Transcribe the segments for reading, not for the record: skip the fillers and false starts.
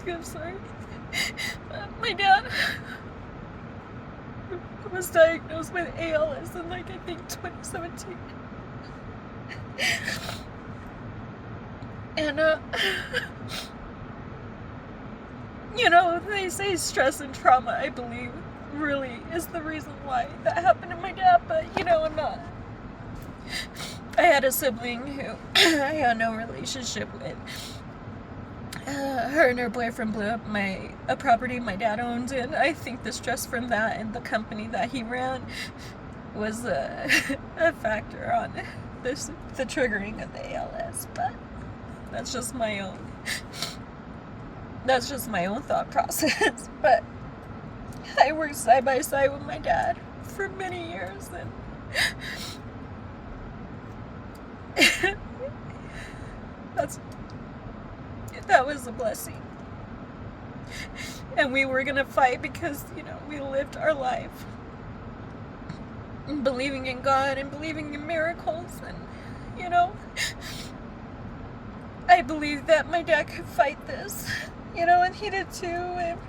I'm sorry. My dad was diagnosed with ALS in, like, I think 2017. And, you know, they say stress and trauma, I believe, really is the reason why that happened to my dad, but, you know, I'm not. I had a sibling who I had no relationship with. Her and her boyfriend blew up a property my dad owned, and I think the stress from that and the company that he ran was a factor on the triggering of the ALS, but that's just my own thought process. But I worked side by side with my dad for many years, and that was a blessing. And we were gonna fight because, you know, we lived our life believing in God and believing in miracles, and, you know, I believed that my dad could fight this, you know, and he did too, and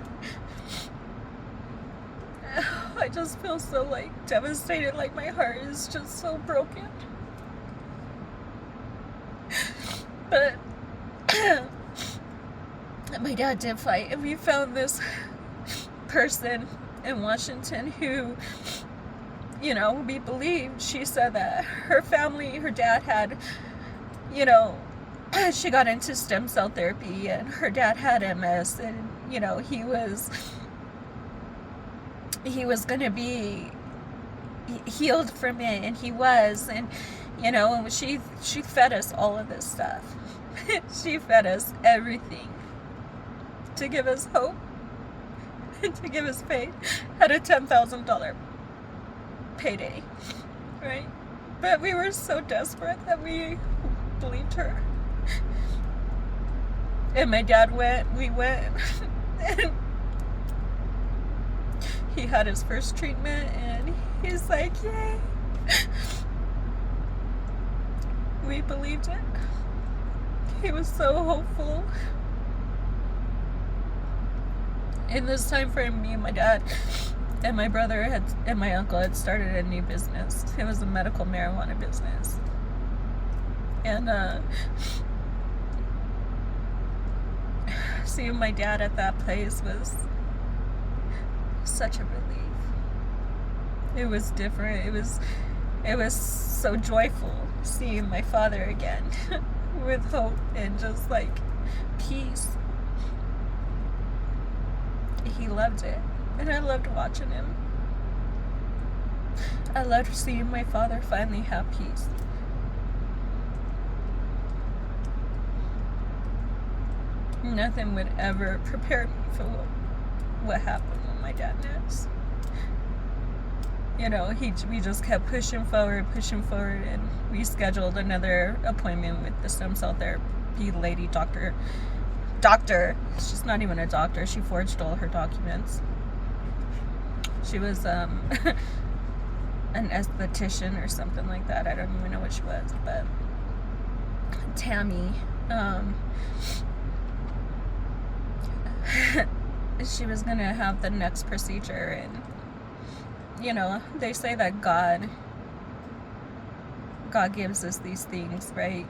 I just feel so, like, devastated, like my heart is just so broken. But my dad did fight, and we found this person in Washington who, you know, we believed, she said that her family, her dad had, you know, she got into stem cell therapy, and her dad had MS, and, you know, he was gonna be healed from it, and he was, and, you know, and she fed us all of this stuff. She fed us everything to give us hope and to give us faith at a $10,000 payday, right? But we were so desperate that we believed her. And my dad we went, and he had his first treatment, and he's like, yay. We believed it. He was so hopeful. In this time frame, me and my dad and my brother and my uncle had started a new business. It was a medical marijuana business. And seeing my dad at that place was such a relief. It was different. It was so joyful seeing my father again with hope and just, like, peace. He loved it, and I loved watching him. I loved seeing my father finally have peace. Nothing would ever prepare me for what happened with my dad next. You know, we just kept pushing forward, and we scheduled another appointment with the stem cell therapy lady, doctor. She's not even a doctor. She forged all her documents. She was an esthetician or something like that. I don't even know what she was, but Tammy. She was gonna have the next procedure, and, you know, they say that God gives us these things, right?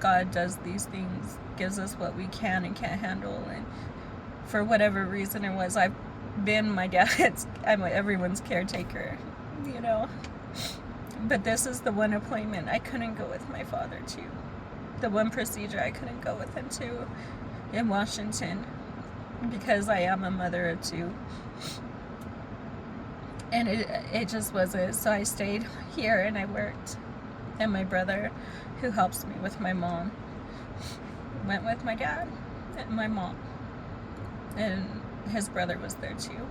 God does these things, gives us what we can and can't handle, and for whatever reason it was, I've been I'm everyone's caretaker, you know, but this is the one appointment I couldn't go with my father to, the one procedure I couldn't go with him to in Washington, because I am a mother of two, and it just wasn't. So I stayed here and I worked, and my brother, who helps me with my mom, went with my dad and my mom, and his brother was there too.